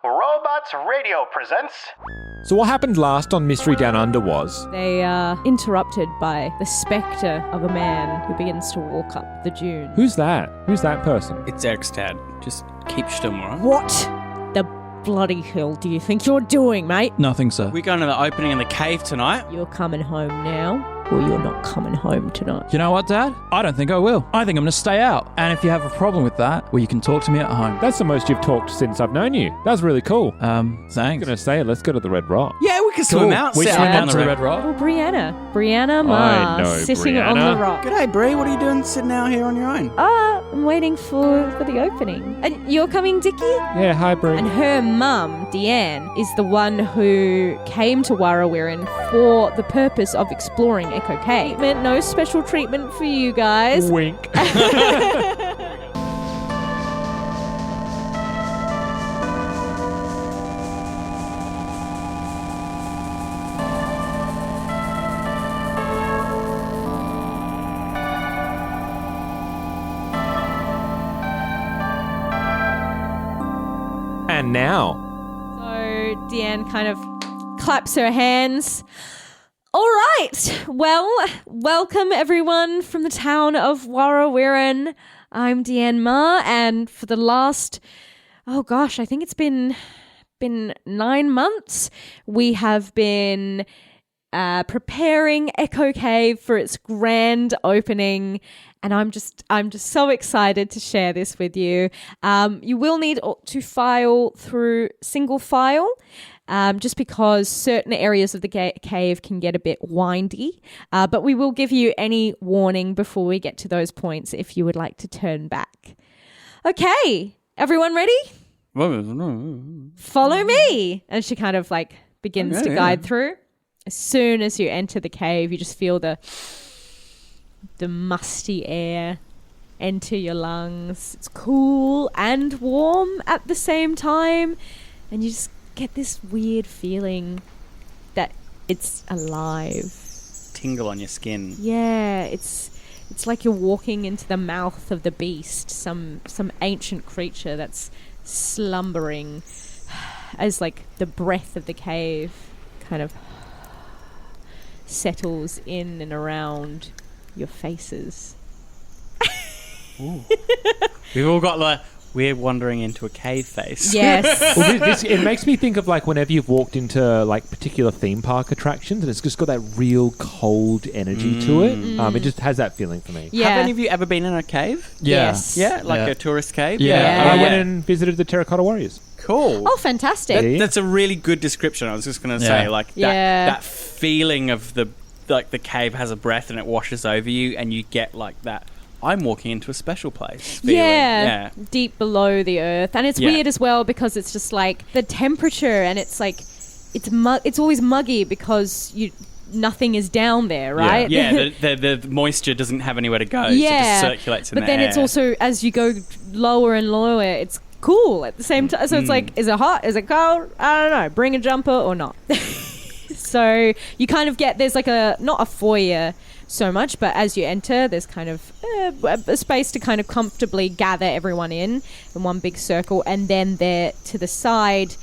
Robots Radio presents... So what happened last on Mystery Down Under was... They are interrupted by the spectre of a man who begins to walk up the dune. Who's that? Who's that person? It's Eric's dad. Just keep still, alright? What the bloody hell do you think you're doing, mate? Nothing, sir. We're going to the opening in the cave tonight. You're coming home now, or you're not coming home tonight. You know what, Dad? I don't think I will. I think I'm going to stay out. And if you have a problem with that, well, you can talk to me at home. That's the most you've talked since I've known you. That's really cool. I'm Thanks. going to say, let's go to the Red Rock. Yeah, we can swim out. We sit swim out down to the Red Rock. Oh, Brianna Ma, I know sitting Brianna. on the rock. G'day, Bree. What are you doing sitting out here on your own? I'm waiting for the opening. And you're coming, Dickie? Yeah, hi, Brie. And her mum, Deanne, is the one who came to Warrawirin for the purpose of exploring Echo Cave. No special treatment for you guys. Wink. And now... So Deanne kind of claps her hands. All right. Well, welcome everyone from the town of Warrawirin. I'm Deanne Ma, and for the last, I think it's been 9 months, we have been preparing Echo Cave for its grand opening. And I'm just so excited to share this with you. You will need to file through single file, just because certain areas of the cave can get a bit windy. But we will give you any warning before we get to those points if you would like to turn back. Okay, everyone ready? Follow me. And she kind of begins to guide through. As soon as you enter the cave, you just feel the musty air enter your lungs. It's cool and warm at the same time, and you just get this weird feeling that it's alive. Tingle on your skin. Yeah, it's like you're walking into the mouth of the beast, some ancient creature that's slumbering as the breath of the cave kind of settles in and around your faces. We've all got we're wandering into a cave face. Yes. Well, it makes me think of whenever you've walked into particular theme park attractions, and it's just got that real cold energy to it. It just has that feeling for me. Yeah. Have any of you ever been in a cave? Yeah. Yes. Yeah, a tourist cave? Yeah. I went and visited the Terracotta Warriors. Cool. Oh, fantastic. That's a really good description. I was just going to say, that feeling of the cave has a breath and it washes over you, and you get that I'm walking into a special place feeling. Yeah, deep below the earth. And it's weird as well because it's just the temperature, and it's it's always muggy because nothing is down there, right? Yeah, the moisture doesn't have anywhere to go, so it just circulates in the air. But then it's also, as you go lower and lower, it's cool at the same time. So it's is it hot? Is it cold? I don't know. Bring a jumper or not. So you kind of get, there's not a foyer so much, but as you enter, there's kind of a space to kind of comfortably gather everyone in one big circle. And then there to the side,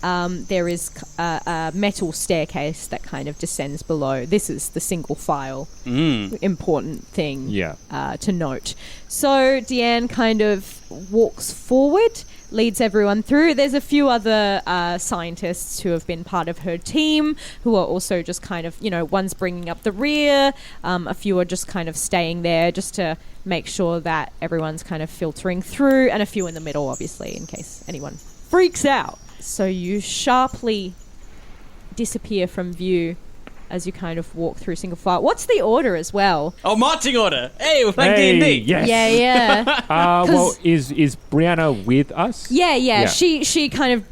there is a metal staircase that kind of descends below. This is the single file important thing to note. So Deanne kind of walks forward, leads everyone through. There's a few other scientists who have been part of her team who are also just kind of, one's bringing up the rear. A few are just kind of staying there just to make sure that everyone's kind of filtering through, and a few in the middle, obviously, in case anyone freaks out. So you sharply disappear from view as you kind of walk through single file. What's the order as well? Oh, marching order. Hey, we're playing D&D. Yes. Yeah. Well, is Brianna with us? Yeah. She kind of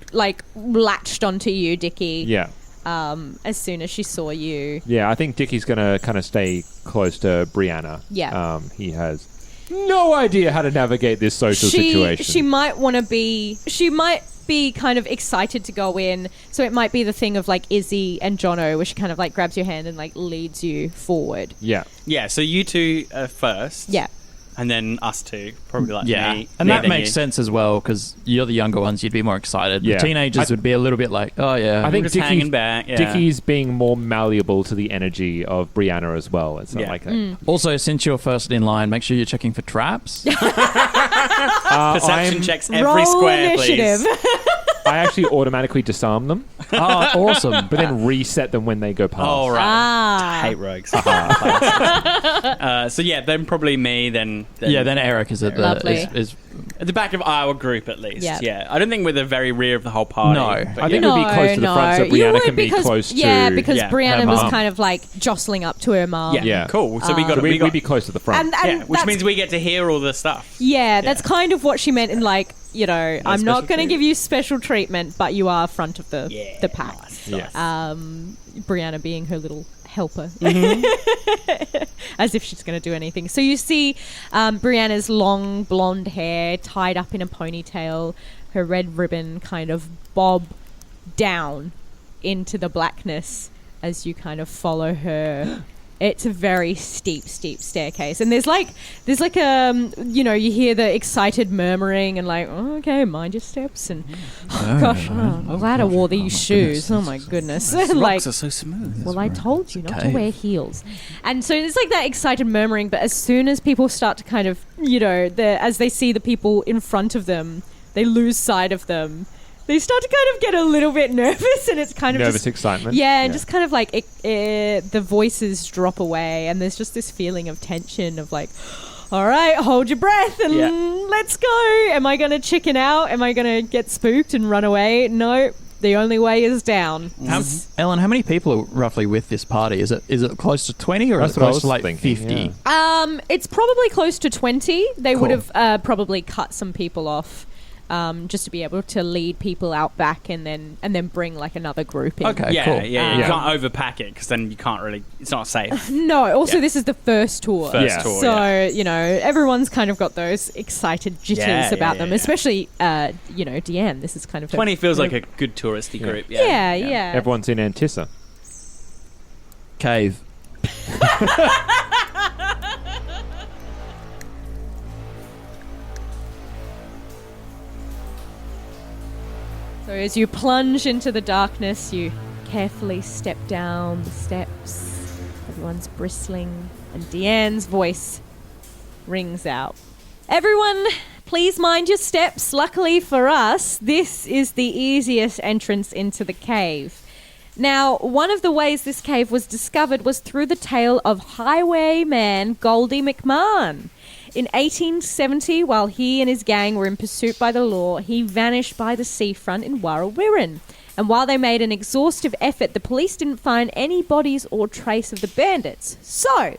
latched onto you, Dickie. Yeah. As soon as she saw you. Yeah, I think Dickie's going to kind of stay close to Brianna. Yeah. He has no idea how to navigate this social situation. She might be kind of excited to go in, so it might be the thing of Izzy and Jono, where she kind of grabs your hand and leads you forward. Yeah. Yeah, so you two are first. Yeah. And then us two, probably like Yeah, me. and me, that then makes you. sense as well because you're the younger ones. You'd be more excited. Yeah. The teenagers would be a little bit like, oh yeah. I think Just hanging back. Yeah. Dickie's being more malleable to the energy of Brianna as well. It's not like a, Also, since you're first in line, make sure you're checking for traps. Perception checks every Roll square, initiative. please. I actually automatically disarm them, Oh, awesome. but then reset them when they go past. Oh, right. Ah. Hate rogues. So yeah, then probably me. Then Eric is at the Lovely. is at the back of our group at least. Yeah. Yeah, I don't think we're the very rear of the whole party. No. but I think yeah. we'd be close to the front so You Brianna would can be because, close to... because Yeah, Brianna her was mum. kind of like jostling up to her mum. Yeah. Yeah. Cool. So we got. So we got we'd be close to the front. And which that's- means we get to hear all the stuff. Yeah, that's kind of what she meant in like, I'm not special going to treatment. give you special treatment, but you are front of the pack. Nice, Yeah. nice. Brianna being her little helper, Mm-hmm. as if she's going to do anything. So you see Brianna's long blonde hair tied up in a ponytail, her red ribbon kind of bob down into the blackness as you kind of follow her. It's a very steep staircase, and there's like you hear the excited murmuring and like, oh, okay, mind your steps, and I'm glad I wore these shoes. Oh my goodness, Those like, rocks are so smooth. well, I told you not to cave. wear heels. And so it's like that excited murmuring, but as soon as people start to kind of, as they see the people in front of them, they lose sight of them. They start to kind of get a little bit nervous, and it's kind of Nervous just, excitement. yeah, and just kind of like the voices drop away, and there's just this feeling of tension of like, all right, hold your breath and let's go. Am I going to chicken out? Am I going to get spooked and run away? No, the only way is down. Ellen, how many people are roughly with this party? Is it close to 20 or That's is it what I close was to like thinking, 50? yeah. It's probably close to 20. They Cool. would have probably cut some people off. Just to be able to lead people out back and then bring like another group in. Okay, Yeah, cool. yeah. You Yeah. can't overpack it because then you can't really. It's not safe. No, also Yeah. this is the first tour. First Yeah. tour. So, everyone's kind of got those excited jitters Yeah, about yeah, them, yeah. especially, Deanne. This is kind of her- 20 feels her- like a good touristy group. Yeah. Everyone's in Antissa. Cave. So as you plunge into the darkness, you carefully step down the steps. Everyone's bristling, and Deanne's voice rings out. Everyone, please mind your steps. Luckily for us, this is the easiest entrance into the cave. Now, one of the ways this cave was discovered was through the tale of highwayman Goldie McMahon. In 1870, while he and his gang were in pursuit by the law, he vanished by the seafront in Warrawirran. And while they made an exhaustive effort, the police didn't find any bodies or trace of the bandits. So,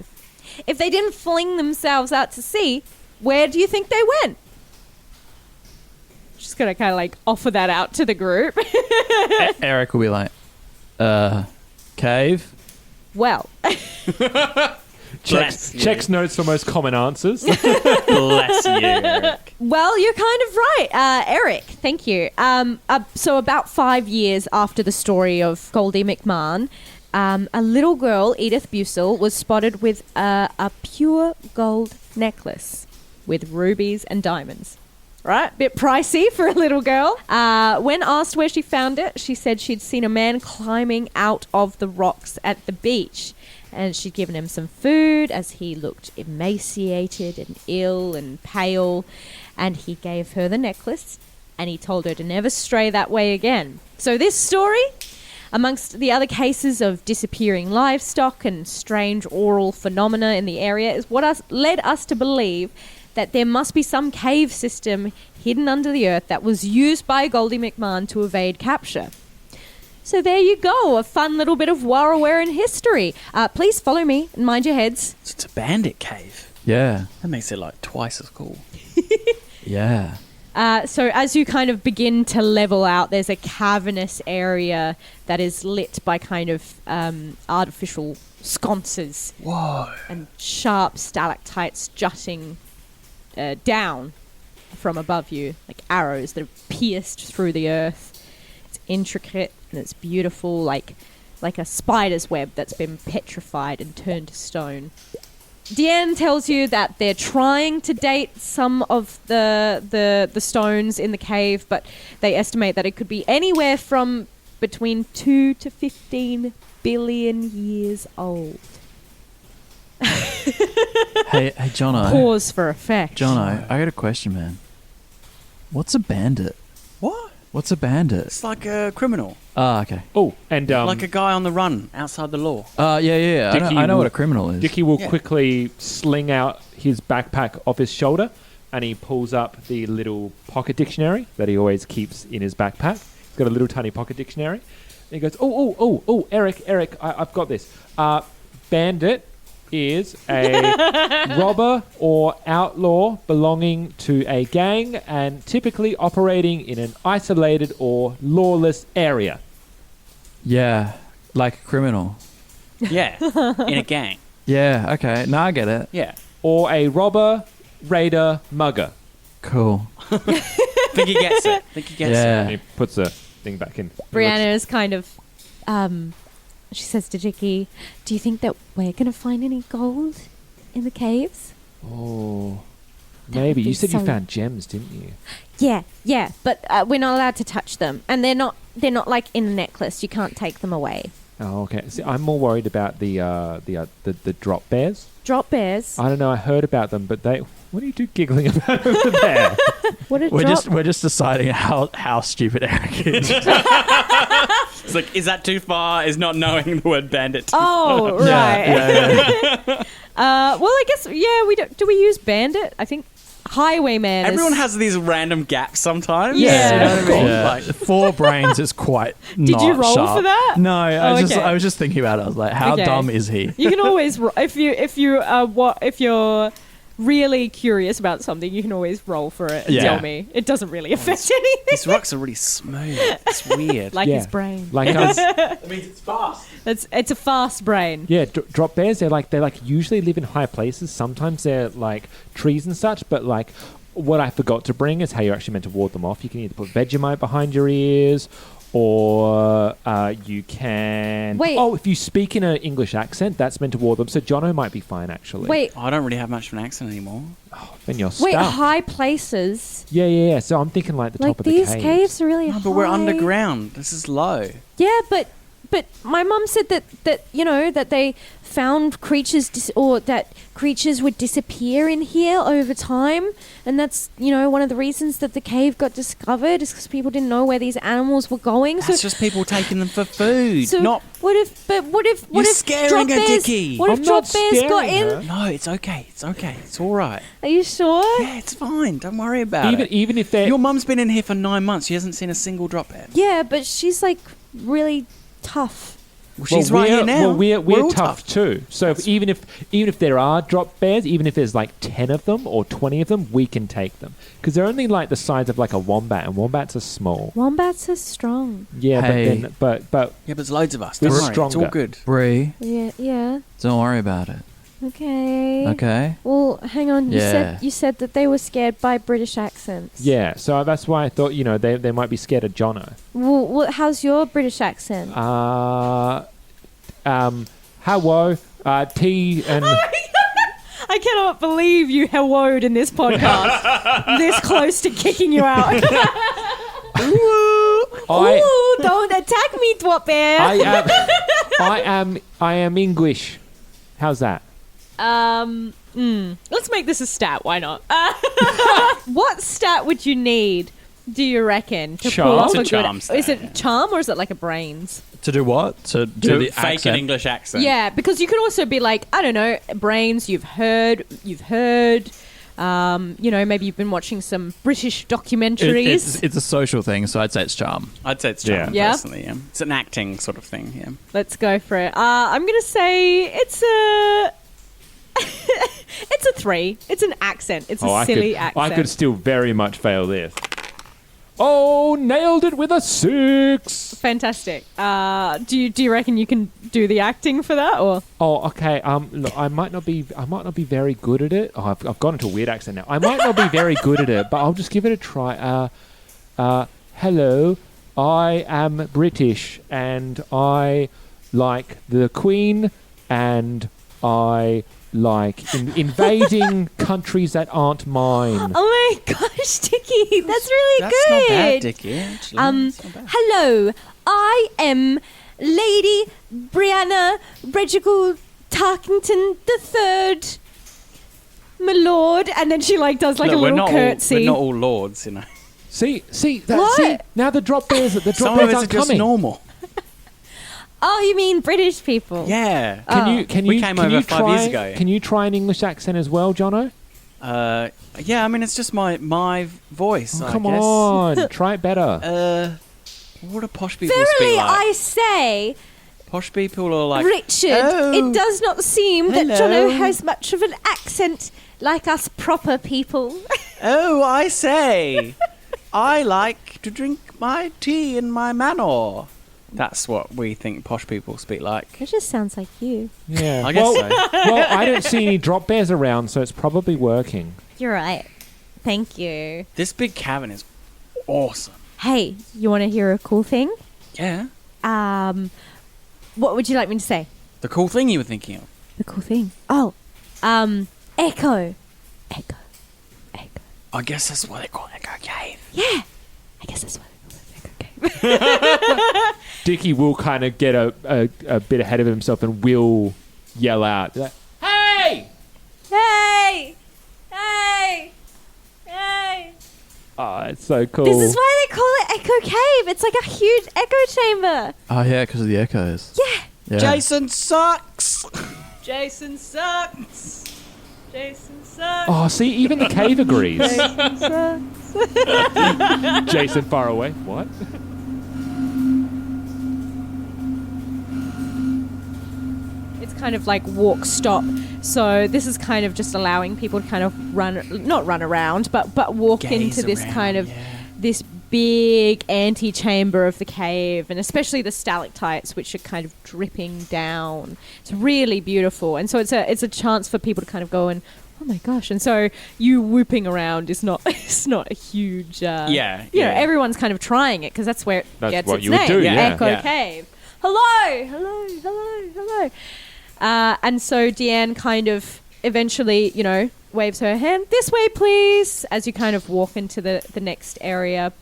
if they didn't fling themselves out to sea, where do you think they went? Just gonna kind of like offer that out to the group. Eric will be like, cave. Well, Bless you. Checks notes for most common answers. Bless you, Eric. well, you're kind of right, Eric. Thank you. So about 5 years after the story of Goldie McMahon, a little girl, Edith Busell, was spotted with a pure gold necklace with rubies and diamonds. Right? Bit pricey for a little girl. When asked where she found it, she said she'd seen a man climbing out of the rocks at the beach. And she'd given him some food as he looked emaciated and ill and pale. And he gave her the necklace and he told her to never stray that way again. So this story, amongst the other cases of disappearing livestock and strange oral phenomena in the area, is what led us to believe that there must be some cave system hidden under the earth that was used by Goldie McMahon to evade capture. So there you go, a fun little bit of Warrawirran history. Please follow me and mind your heads. So it's a bandit cave. Yeah. That makes it like twice as cool. Yeah. So as you kind of begin to level out, there's a cavernous area that is lit by kind of artificial sconces. Whoa. And sharp stalactites jutting down from above you, like arrows that have pierced through the earth. It's intricate and it's beautiful, like a spider's web that's been petrified and turned to stone. Deanne tells you that they're trying to date some of the stones in the cave, but they estimate that it could be anywhere from between 2 to 15 billion years old. Hey, Jono. Pause for effect. Jono, I got a question, man. What's a bandit? What? What's a bandit? It's like a criminal. Ah, okay. Oh, and like a guy on the run outside the law. Yeah. I know what a criminal is. Dickie will quickly sling out his backpack off his shoulder, and he pulls up the little pocket dictionary that he always keeps in his backpack. He's got a little tiny pocket dictionary. And he goes, oh, Eric, I've got this. Bandit is a robber or outlaw belonging to a gang and typically operating in an isolated or lawless area. Yeah, like a criminal. Yeah, in a gang. Yeah, okay. Now I get it. Yeah. Or a robber, raider, mugger. Cool. Think he gets it. And he puts the thing back in. Brianna is kind of... she says to Dickie, do you think that we're going to find any gold in the caves? Oh, That maybe. would be You said so- you found gems, didn't you? Yeah, but we're not allowed to touch them. And they're not like in a necklace. You can't take them away. Oh, okay. See, I'm more worried about the drop bears. Drop bears? I don't know. I heard about them, but they... What are you two giggling about over there? What a We're drop... just deciding how stupid Eric is. It's like, is that too far? Is not knowing the word bandit too Oh, right. Yeah. Well, I guess, we don't... Do we use bandit? I think highwayman Everyone is... has these random gaps sometimes. Yeah. You know what I mean? Yeah. Like, 4 brains is quite Did you roll sharp. for that? No, I okay. was just thinking about it. I was like, how Okay. dumb is he? You can always... if you're really curious about something, you can always roll for it and Yeah. tell me. It doesn't really affect anything. these rocks are really smooth. It's weird. Like Yeah. his brain. Like That means it's fast. It's a fast brain. yeah, drop bears. They usually live in high places. Sometimes they're like trees and such. But like, what I forgot to bring is how you're actually meant to ward them off. You can either put Vegemite behind your ears, or you can... Wait. Oh, if you speak in an English accent, that's meant to ward them. So Jono might be fine, actually. Wait, I don't really have much of an accent anymore. Then you're wait, stuffed. high places? Yeah. So I'm thinking like the Like top of the these caves. caves are really high. No, but we're underground. This is low. Yeah, but my mum said that that they found creatures that creatures would disappear in here over time, and that's one of the reasons that the cave got discovered is because people didn't know where these animals were going. That's just people taking them for food. So not. what if You're if scaring drop her, bears, Dickie. What if I'm drop not bears got scaring in? her. No, it's okay. It's all right. Are you sure? Yeah, it's fine. Don't worry about it. Even if they're... Your mum's been in here for 9 months. She hasn't seen a single drop bear. Yeah, but she's like really tough. Well, she's right here now. Well, we're all tough too. So even if there are drop bears, even if there's like 10 of them or 20 of them, we can take them because they're only like the size of like a wombat, and wombats are small. Wombats are strong. Yeah, Hey. but Yeah, but there's loads of us. We're Don't worry. It's all stronger. good. Bree, Yeah. don't worry about it. Okay. Okay? Well, hang on. Yeah. You said that they were scared by British accents. yeah. So that's why I thought they might be scared of Jono. Well, how's your British accent? Hello, tea and I cannot believe you helloed in this podcast. This close to kicking you out. Ooh, don't attack me, Twat Bear. I am English. How's that? Let's make this a stat. Why not? What stat would you need, do you reckon, to Charm. pull off It's a a charm good... stat, Is it yeah. charm or is it like a brains? To do what? To do the Fake accent? an English accent. Yeah, because you could also be like, I don't know, brains. You've heard. Maybe you've been watching some British documentaries. It's a social thing, so I'd say it's charm. I'd say it's charm, Yeah. personally. Yeah. It's an acting sort of thing, yeah. Let's go for it. I'm gonna say it's a. It's a 3. It's an accent. It's a silly accent. I could still very much fail this. Oh, nailed it with a 6. Fantastic. Do you reckon you can do the acting for that, or? Oh, okay. Look, I might not be very good at it. Oh, I've gone into a weird accent now. I might not be very good at it, but I'll just give it a try. Hello, I am British, and I like the Queen, and I like invading countries that aren't mine. Oh my gosh, Dickie, that's really That's good. not bad, Dickie. Actually. That's not bad. Hello, I am Lady Brianna Reginald Tarkington III, my lord. And then she like does like Look, a little curtsy. We're not all lords, you know. See, What? now the drop bears Some of us are aren't just coming. normal. Oh, you mean British people? Yeah. Oh. We came over 5 years ago. Can you try an English accent as well, Jono? Yeah, I mean, it's just my voice, I Come guess. on, try it better. What do posh people Verily, speak like? I say, Posh people are like... Richard, "Oh, it does not seem that hello." Jono has much of an accent like us proper people. Oh, I say, I like to drink my tea in my manor. That's what we think posh people speak like. It just sounds like you. Yeah, I guess so. Well, I don't see any drop bears around, so it's probably working. You're right. Thank you. This big cavern is awesome. Hey, you want to hear a cool thing? Yeah. What would you like me to say? The cool thing you were thinking of. The cool thing. Oh, Echo. Echo. Echo. I guess that's what they call Echo Cave. Yeah. I guess that's what they call it. Echo Cave. Dickie will kind of get a bit ahead of himself and will yell out, like, "Hey! Hey! Hey! Hey! Oh, it's so cool. This is why they call it Echo Cave. It's like a huge echo chamber. Oh, yeah, because of the echoes. Yeah. Yeah. Jason sucks! Jason sucks. Jason sucks. Oh, see, even the cave agrees. Jason sucks. Jason far away. What? It's kind of like walk stop. So this is kind of just allowing people to kind of not run around, but walk Gaze into this around, kind of yeah. this big antechamber of the cave, and especially the stalactites, which are kind of dripping down. It's really beautiful, and so it's a chance for people to kind of go and, oh my gosh! And so you whooping around is not it's not a huge Yeah, You know, yeah. everyone's kind of trying it because that's where it That's gets what its you would name. do, yeah. Echo Yeah. Cave. Hello. And so Deanne kind of eventually, you know, waves her hand, "This way, please," as you kind of walk into the next area.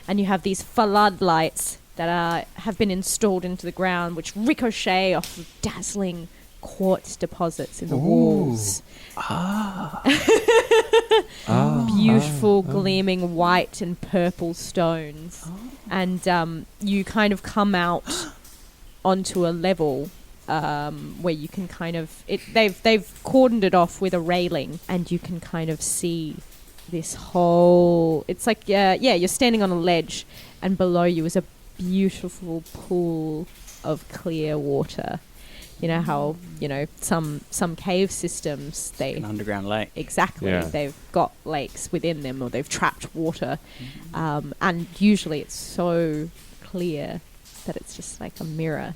And you have these floodlights that have been installed into the ground, which ricochet off of dazzling quartz deposits in the walls. Beautiful, gleaming white and purple stones. And you kind of come out onto a level where you can kind of... They've cordoned it off with a railing, and you can kind of see this whole... It's like, you're standing on a ledge, and below you is a beautiful pool of clear water. You know how, you know, some cave systems, An underground lake. exactly, Yeah. they've got lakes within them, or they've trapped water. And usually it's so clear that it's just like a mirror,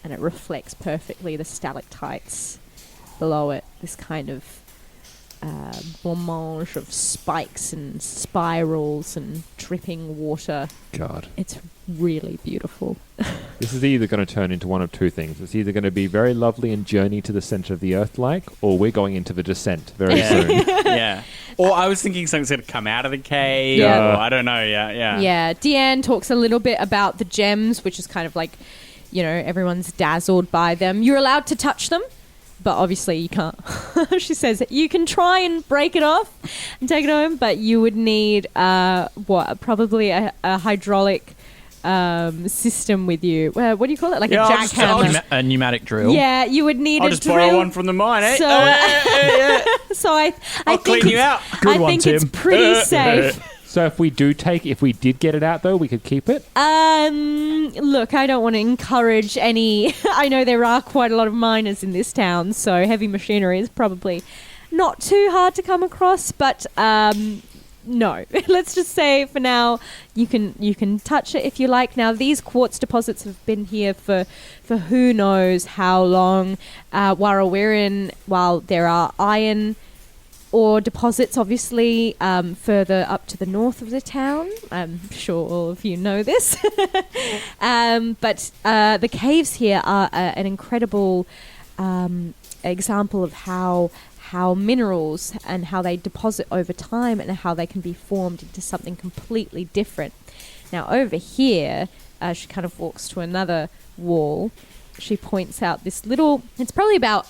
and it reflects perfectly the stalactites below it. This kind of blancmange of spikes and spirals and dripping water. God. It's really beautiful. This is either going to turn into one of two things. It's either going to be very lovely and journey to the center of the earth like, or we're going into the descent very soon. Yeah. Or I was thinking something's going to come out of the cave. Yeah. Or I don't know. Yeah. Yeah, Deanne talks a little bit about the gems, which is kind of like, you know, everyone's dazzled by them. You're allowed to touch them, but obviously you can't. She says you can try and break it off and take it home, but you would need probably a hydraulic system with you. What do you call it? Like Yeah, a I'll just- jackhammer. A pneumatic drill. Yeah, you would need I'll a just drill. borrow one from the mine, eh? So, so I I'll think clean you out. I one, think it's Tim. pretty safe. So if we did get it out though, we could keep it. Look, I don't want to encourage any. I know there are quite a lot of miners in this town, so heavy machinery is probably not too hard to come across. But no, let's just say for now you can touch it if you like. Now these quartz deposits have been here for who knows how long. While there are iron ore deposits, obviously, further up to the north of the town. I'm sure all of you know this. But the caves here are an incredible example of how minerals and how they deposit over time and how they can be formed into something completely different. Now over here, she kind of walks to another wall. She points out this little, it's probably about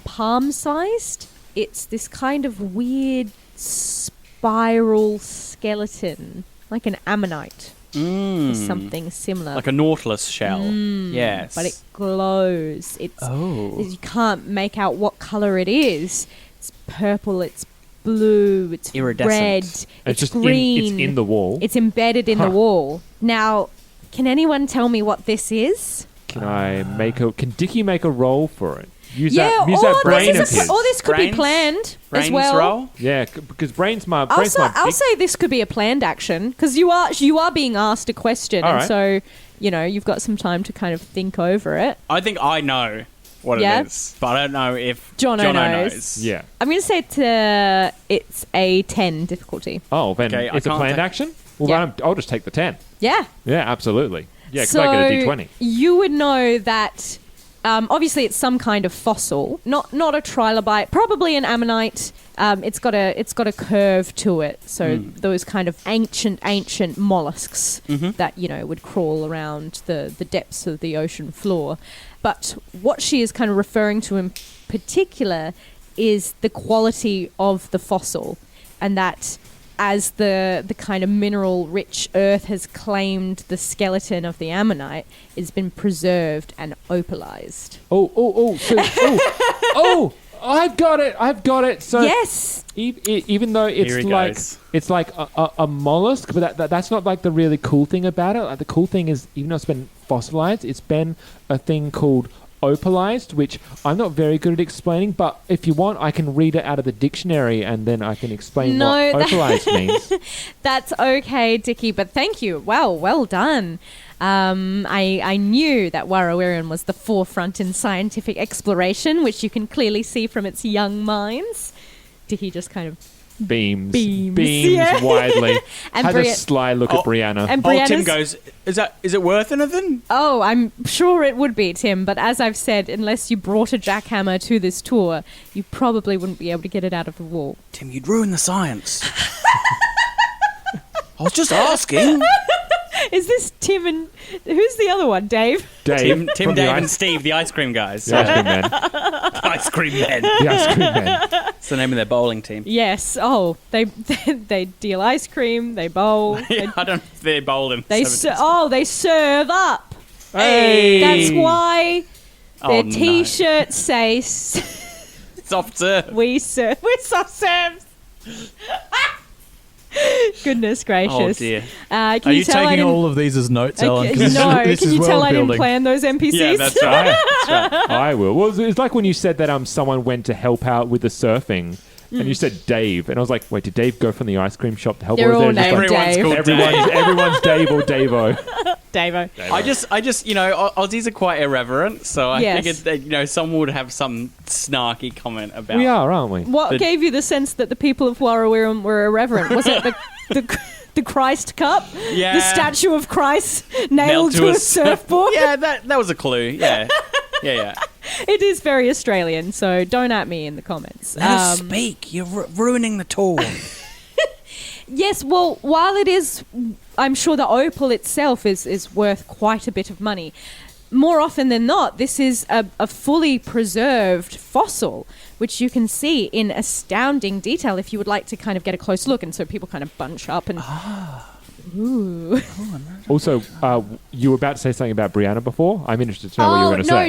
palm-sized. It's this kind of weird spiral skeleton, like an ammonite or something similar. Like a nautilus shell. Yes. But it glows. You can't make out what colour it is. It's purple, it's blue, it's iridescent. Red, it's just green. it's in the wall. It's embedded in the wall. Now, can anyone tell me what this is? Can Dickie make a roll for it? Use Yeah, that brain of his. or this could be Brains? planned as Brains well. roll? Yeah, because brain's my I'll say this could be a planned action because you are being asked a question, All and right. so you've got some time to kind of think over it. I think I know what Yeah? it is, but I don't know if Jono knows. knows. Yeah. I'm going to say it's a 10 difficulty. Oh, then Okay, I it's a can't planned take- action? Well, Yeah. then I'll just take the 10. Yeah. Yeah, absolutely. Yeah, because So I get a D20. you would know that obviously it's some kind of fossil, not a trilobite, probably an ammonite. It's got a curve to it, so those kind of ancient mollusks that would crawl around the depths of the ocean floor. But what she is kind of referring to in particular is the quality of the fossil, and that as the kind of mineral-rich earth has claimed the skeleton of the ammonite, it's been preserved and opalized. I've got it. So Yes. even though Here he goes. it's like a mollusk, but that's not like the really cool thing about it. Like the cool thing is, even though it's been fossilized, it's been a thing called opalized, which I'm not very good at explaining, but if you want, I can read it out of the dictionary and then I can explain what opalized means. That's okay, Dickie, but thank you. Wow, well done. I knew that Warrawirian was the forefront in scientific exploration, which you can clearly see from its young minds. Dickie just kind of Beams yeah. widely. And Has a sly look at Brianna. and Oh, Tim Brianna's- goes, is it worth anything? Oh, I'm sure it would be, Tim, but as I've said, unless you brought a jackhammer to this tour, you probably wouldn't be able to get it out of the wall. Tim, you'd ruin the science. I was just asking. Is this Tim and... Who's the other one, Dave? Tim, from the Dave, and ice- Steve, the ice cream guys. the ice cream man. Ice cream men. The ice cream man. That's the name of their bowling team. Yes. Oh, they deal ice cream, they bowl, I don't know if they're bowling. they serve up. Hey! That's why their no. T-shirts say Soft serve. we serve. We're soft serves. Goodness gracious. Oh dear. Can Are you tell I taking didn't- all of these as notes, Ellen? 'Cause No, this can is you tell world I didn't building. plan those NPCs? Yeah, that's right. I will. Well, it's like when you said that someone went to help out with the surfing, and you said Dave, and I was like, wait, did Dave go from the ice cream shop to help? They're or all is there named just Everyone's Dave. called Dave. everyone's Dave or Davo. Davo. I just, Aussies are quite irreverent, so I Yes. figured that, someone would have some snarky comment about. We are, aren't we? What The- gave you the sense that the people of Warrawirram were irreverent? Was it the Christ cup? Yeah. The statue of Christ nailed to a surfboard? Yeah, that was a clue. Yeah. Yeah. It is very Australian, so don't at me in the comments. Let us speak. You're ruining the tour. Yes, well, while it is, I'm sure the opal itself is worth quite a bit of money. More often than not, this is a fully preserved fossil, which you can see in astounding detail if you would like to kind of get a close look. And so people kind of bunch up and... Ooh. Also, you were about to say something about Brianna before. I'm interested to know what you were going to say. No,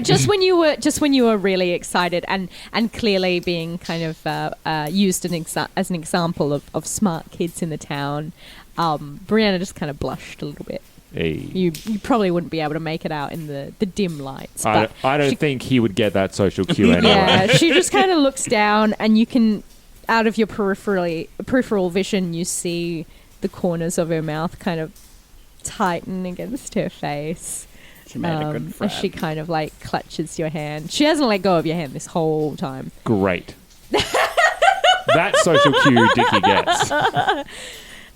just when you were really excited and clearly being kind of used as an example of smart kids in the town. Brianna just kind of blushed a little bit. Hey. You probably wouldn't be able to make it out in the dim lights. I But don't think he would get that social cue anyway. yeah, she just kind of looks down, and you can, out of your peripheral vision, you see the corners of her mouth kind of tighten against her face. She made a good friend. As she kind of like clutches your hand. She hasn't let go of your hand this whole time. Great. That social cue Dickie gets.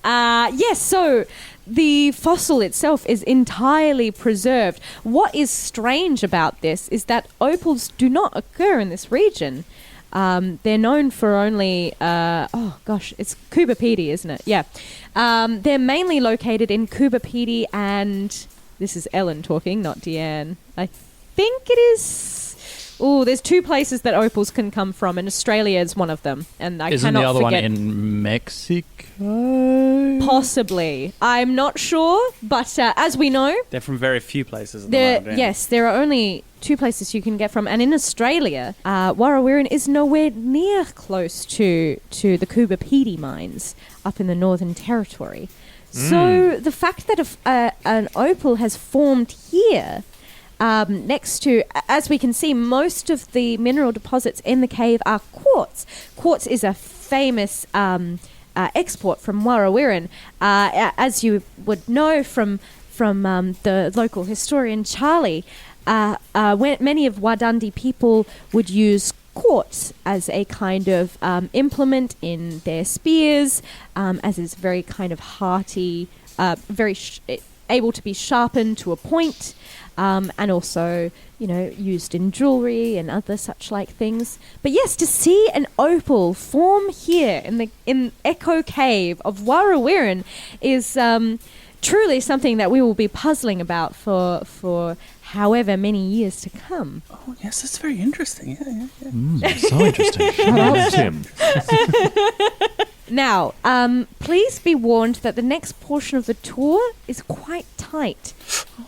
Yes, so the fossil itself is entirely preserved. What is strange about this is that opals do not occur in this region. They're known for only, it's Coober Pedy, isn't it? Yeah. They're mainly located in Coober Pedy and, this is Ellen talking, not Deanne. I think it is... Oh, there's 2 places that opals can come from, and Australia is one of them. And I Isn't cannot the other forget... one in Mexico? Possibly. I'm not sure, but as we know... They're from very few places. Yes, there are only 2 places you can get from. And in Australia, Warrawirin is nowhere near close to the Coober Pedy mines up in the Northern Territory. So the fact that an opal has formed here... next to, as we can see, most of the mineral deposits in the cave are quartz. Quartz is a famous export from Warrawirin. As you would know from the local historian Charlie, when many of Wadandi people would use quartz as a kind of implement in their spears, as is very kind of hearty, very able to be sharpened to a point. And also, used in jewelry and other such like things. But yes, to see an opal form here in Echo Cave of Warrawirin is truly something that we will be puzzling about for however many years to come. Oh, yes, that's very interesting. Yeah. So interesting. Shut up, Tim. Now, please be warned that the next portion of the tour is quite tight.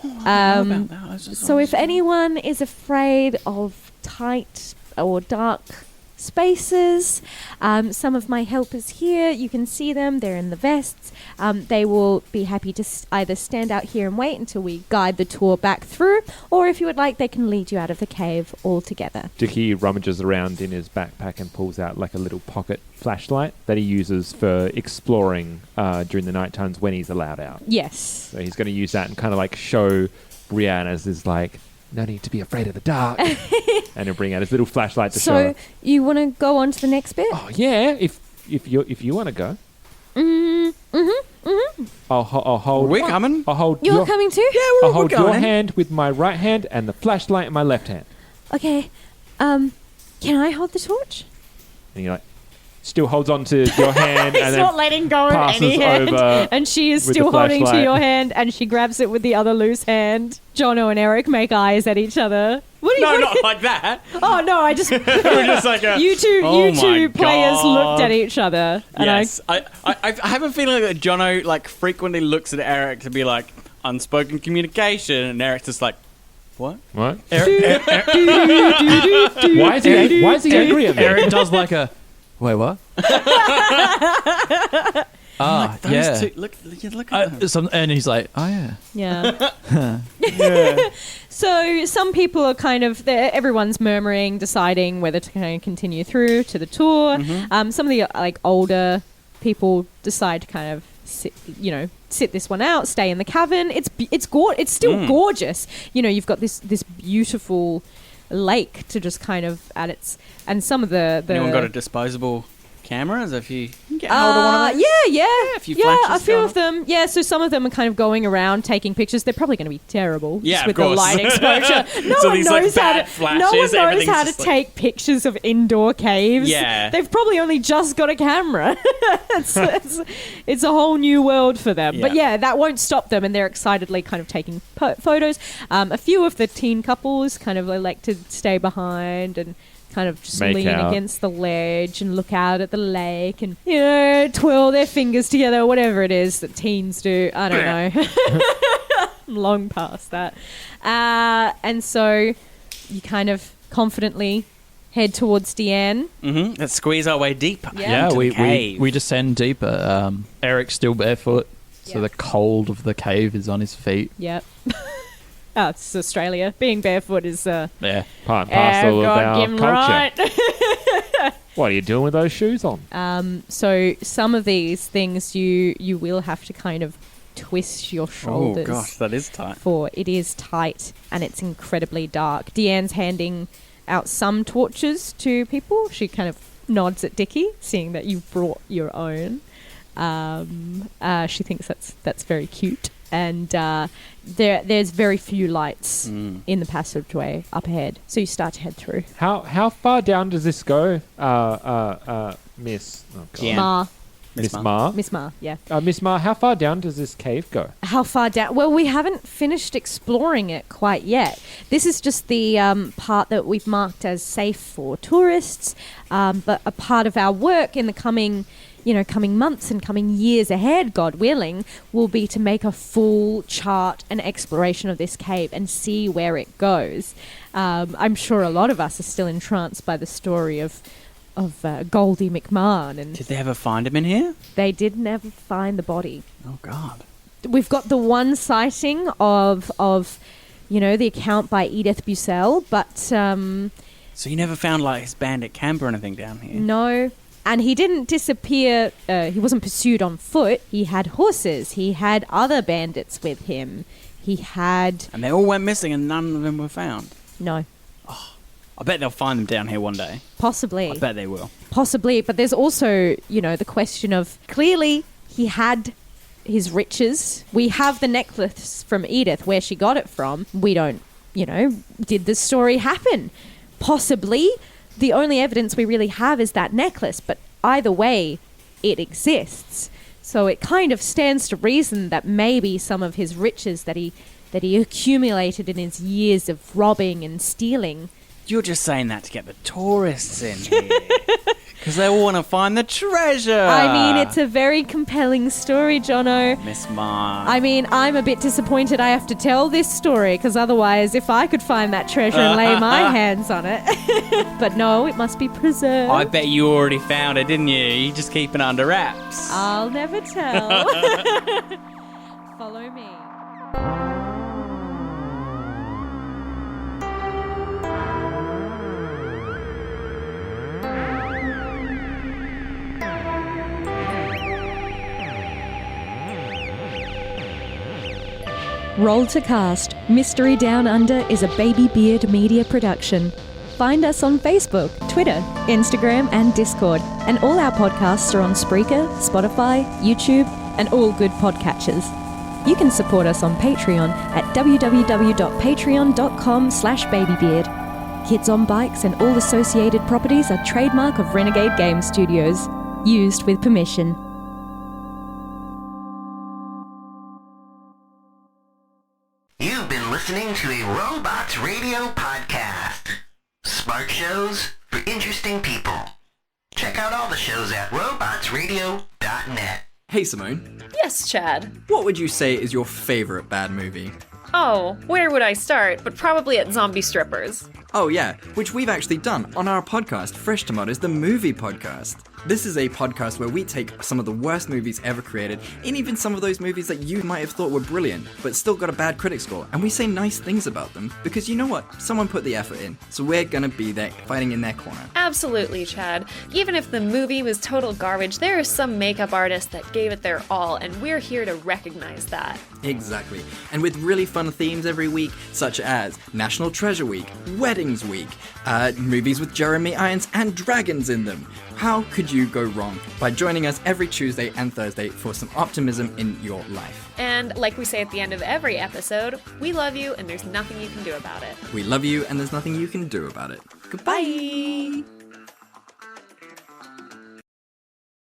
I don't know about that. So if anyone is afraid of tight or dark spaces, some of my helpers here, you can see them, they're in the vests. They will be happy to either stand out here and wait until we guide the tour back through, or if you would like, they can lead you out of the cave altogether. Dickie rummages around in his backpack and pulls out like a little pocket flashlight that he uses for exploring during the night times when he's allowed out. Yes. So he's going to use that and kind of like show Brianna's is like, no need to be afraid of the dark. And he'll bring out his little flashlight to show her. So you want to go on to the next bit? Oh yeah, if you want to go. I'll hold. We're coming. I'll hold. You're coming too? Yeah, I'll we're hold going. your hand with my right hand and the flashlight in my left hand. Okay. Can I hold the torch? And he like still holds on to your hand He's and not then letting go of passes any hand. over And she is with still the holding to flashlight. your hand, and she grabs it with the other loose hand. Jono and Eric make eyes at each other. What No, not like that. Oh no! I just We're just like a, you two Oh my players God. looked at each other. And Yes, I have a feeling that Jono like frequently looks at Eric to be like unspoken communication, and Eric's just like, what? What? Eric Why is he angry at me? Eric does like a, wait, what? Like, those yeah. two, look at them. And he's like, oh yeah. Yeah. Yeah. So some people are kind of everyone's murmuring, deciding whether to kind of continue through to the tour. Some of the like older people decide to kind of sit this one out, stay in the cavern. It's still gorgeous. You've got this beautiful lake to just kind of at its, and some of the Anyone got a disposable cameras? If you can get hold of one of those? Yeah, a few flashes a few going of them. Yeah, so some of them are kind of going around taking pictures. They're probably going to be terrible Yeah, just of with the course. light exposure. No So one these, like, knows bad how flashes, to everything's just like- take pictures of indoor caves. Yeah. They've probably only just got a camera. it's a whole new world for them. But Yeah. yeah, that won't stop them, and they're excitedly kind of taking photos. A few of the teen couples kind of elect to stay behind and kind of just Make lean out. against the ledge and look out at the lake and, twirl their fingers together, whatever it is that teens do. I don't know. I'm long past that. And so you kind of confidently head towards Deanne. Let's squeeze our way deep. Yeah. into we, the cave. we descend deeper. Eric's still barefoot, so Yep. the cold of the cave is on his feet. Yep. It's Australia. Being barefoot is... Yeah. Part and parcel of our goddamn culture. right. What are you doing with those shoes on? So some of these things you will have to kind of twist your Oh shoulders. gosh, that is tight. For it is tight and it's incredibly dark. Deanne's handing out some torches to people. She kind of nods at Dickie, seeing that you've brought your own. She thinks that's very cute. And there's very few lights in the passageway up ahead, so you start to head through. How far down does this go, Miss? Oh, God. Ma. Miss Ma? Miss Ma, yeah. Miss Ma, how far down does this cave go? How far down? Well, we haven't finished exploring it quite yet. This is just the part that we've marked as safe for tourists, but a part of our work in the coming months and coming years ahead, God willing, will be to make a full chart and exploration of this cave and see where it goes. I'm sure a lot of us are still entranced by the story of Goldie McMahon. And did they ever find him in here? They did never find the body. Oh, God. We've got the one sighting of the account by Edith Bucell, but... So you never found, like, his bandit camp or anything down here? No. And he didn't disappear. He wasn't pursued on foot. He had horses. He had other bandits with him. He had... And they all went missing and none of them were found? No. Oh, I bet they'll find them down here one day. Possibly. I bet they will. Possibly. But there's also, the question of... Clearly, he had his riches. We have the necklace from Edith, where she got it from. We don't, did this story happen? Possibly. The only evidence we really have is that necklace, but either way, it exists. So it kind of stands to reason that maybe some of his riches that he accumulated in his years of robbing and stealing. You're just saying that to get the tourists in here. Because they all want to find the treasure. I mean, it's a very compelling story, Jono. Miss Ma. I mean, I'm a bit disappointed I have to tell this story, because otherwise, if I could find that treasure and lay my hands on it. But no, it must be preserved. I bet you already found it, didn't you? You just keep it under wraps. I'll never tell. Follow me. Roll to Cast Mystery Down Under is a Baby Beard media production. Find us on Facebook, Twitter, Instagram and Discord. And all our podcasts are on Spreaker, Spotify, YouTube and all good podcatchers. You can support us on Patreon at www.patreon.com/babybeard. Kids on Bikes and all associated properties are trademark of Renegade Game Studios. Used with permission. You've been listening to a Robots Radio podcast. Smart shows for interesting people. Check out all the shows at robotsradio.net. Hey Simone, Yes, Chad. what would you say is your favorite bad movie? Oh, where would I start? But probably at zombie strippers. Oh yeah, which we've actually done on our podcast, Fresh Tomatoes, the movie podcast. This is a podcast where we take some of the worst movies ever created, and even some of those movies that you might have thought were brilliant, but still got a bad critic score, and we say nice things about them, because you know what? Someone put the effort in, so we're gonna be there fighting in their corner. Absolutely, Chad. Even if the movie was total garbage, there are some makeup artists that gave it their all, and we're here to recognize that. Exactly. And with really fun themes every week, such as National Treasure Week, Weddings Week, movies with Jeremy Irons and dragons in them. How could you go wrong by joining us every Tuesday and Thursday for some optimism in your life? And like we say at the end of every episode, we love you and there's nothing you can do about it. We love you and there's nothing you can do about it. Goodbye. Bye.